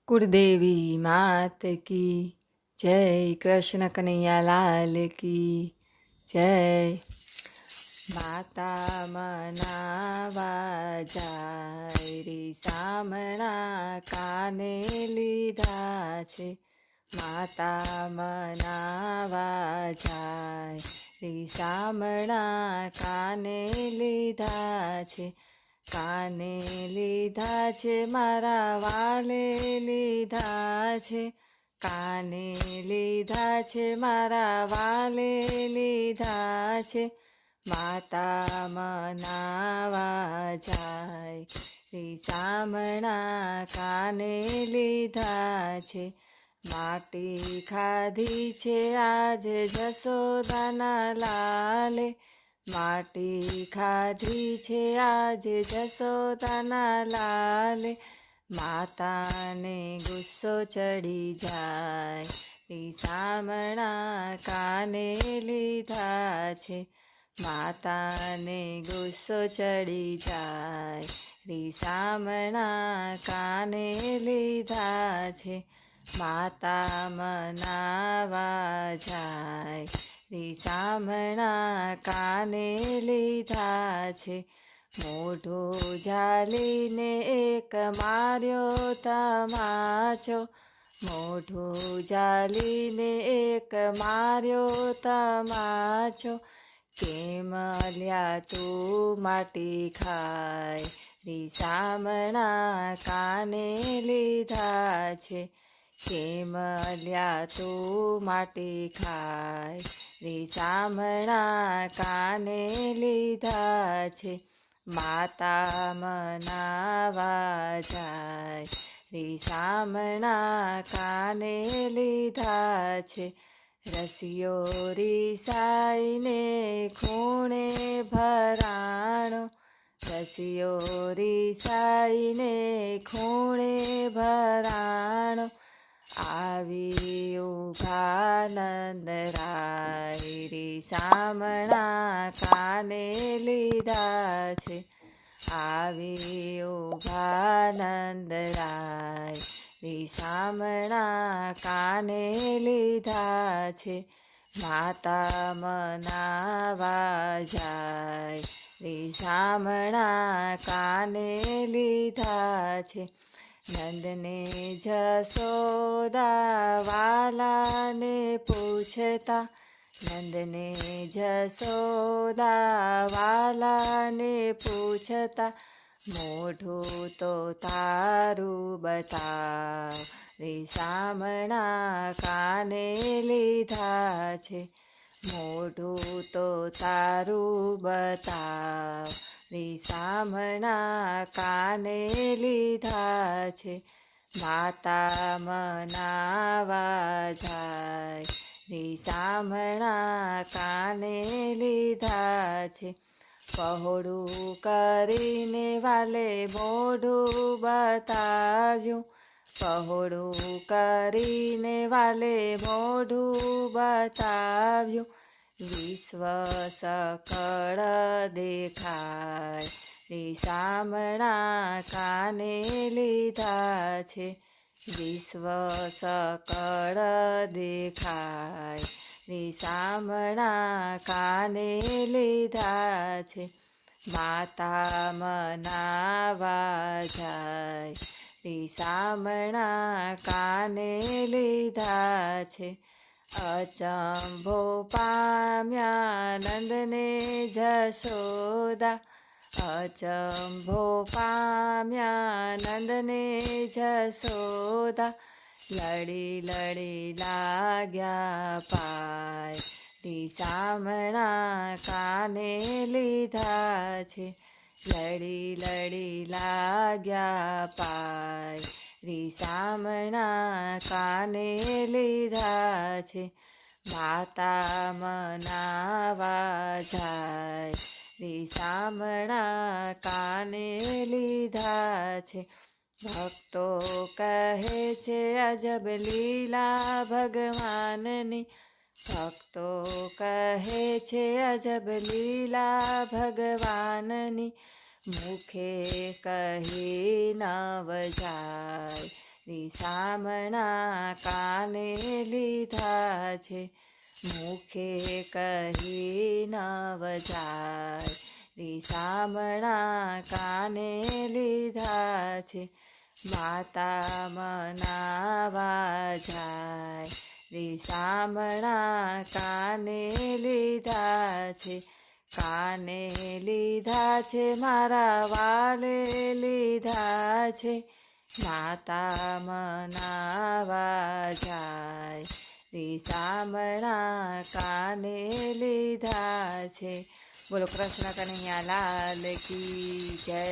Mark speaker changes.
Speaker 1: कुलदेवी मात की जय, कृष्ण कन्हैया लाल की जय। માતા મનાવા જાય રે સામણા કાને લીધા છે, માતા મનાવા જાય રે સામણા કાને લીધા છે, કાને લીધા છે મારા વાલે લીધા છે, કાને લીધા છે મારા વાલે લીધા છે, માતા મનાવા જાય શ્રી સામણા કાને લીધા છે, માટી ખાધી છે આજ જશોદાના લાલે, માટી ખાધી છે આજ જશોદાના લાલે, માતાને ગુસ્સો ચડી જાય શ્રી સામણા કાને લીધા છે, માતાને ગુસ્સો ચડી જાય શ્રી સામણા કાને લીધા છે, માતા મનાવા જાય શ્રી સામણા કાને લીધા છે, મોઢું ઝાલીને એક માર્યો તમાચો, મોઢું ઝાલીને એક માર્યો તમાચો, કેમ લ્યા તું માટી ખાય રી સામણા કાને લીધા છે, કેમ લ્યા તું માટી ખાય રી સામણા કાને લીધા છે, માતા મનાવા જાય રી સામણા કાને લીધા છે, રસિયો રીસાઈને ખૂણે ભરાણો, રસિયો રીસાઈને ખૂણે ભરાણો, આવી ઉભા નંદરાય રે સામણા કાને લીધા છે, આવી ઉભા નંદરાય રે સામણા કાને લીધા છે, માતા મનાવા જાય રે સામણા કાને લીધા છે, નંદને જશોદા વાલાને પૂછતા, નંદને જશોદા વાલાને પૂછતા, મોઢું તો તારું બતાવ રે સામણા કાને લીધા છે, મોઢું તો તારું બતાવ રે સામણા કાને લીધા છે, માતા મનાવા જાય રે સામણા કાને લીધા છે, પહોળું કરીને વાલે મોઢું બતાવ્યું, પહોળું કરીને વાલે મોઢું બતાવ્યું, વિશ્વ સકળ દેખાય રે સામણા કાને લીધા છે, વિશ્વ સકળ દેખાય રે સામણા કાને લીધા છે, માતા મનાવા જાય રે સામણા કાને લીધા છે, અચંભો પામ્યા નંદને જશોદા, અચંભો પામ્યા નંદને જશોદા, લડી લડી લાગ્યા પાય રે સામણા કાને લીધા છે, લડી લડી લાગ્યા પાય રે સામણા કાને લીધા છે, માતા મનાવા જાય રે સામણા કાને લીધા છે, ભક્તો કહે છે અજબ લીલા ભગવાનની, ભક્તો કહે છે અજબ લીલા ભગવાનની, મુખે કહી નવ જાય રીસામણા કાને લીધા છે મુખે કહી નવ જાય રીસામણા કાને લીધા છે માતા મનાવા જાય રીસામણા કાને લીધા છે કાને લીધા છે મારા વાલે લીધા છે માતા મનાવા જાય રીસામણા કાને લીધા છે બોલો કૃષ્ણ કનૈયા લાલ કી જય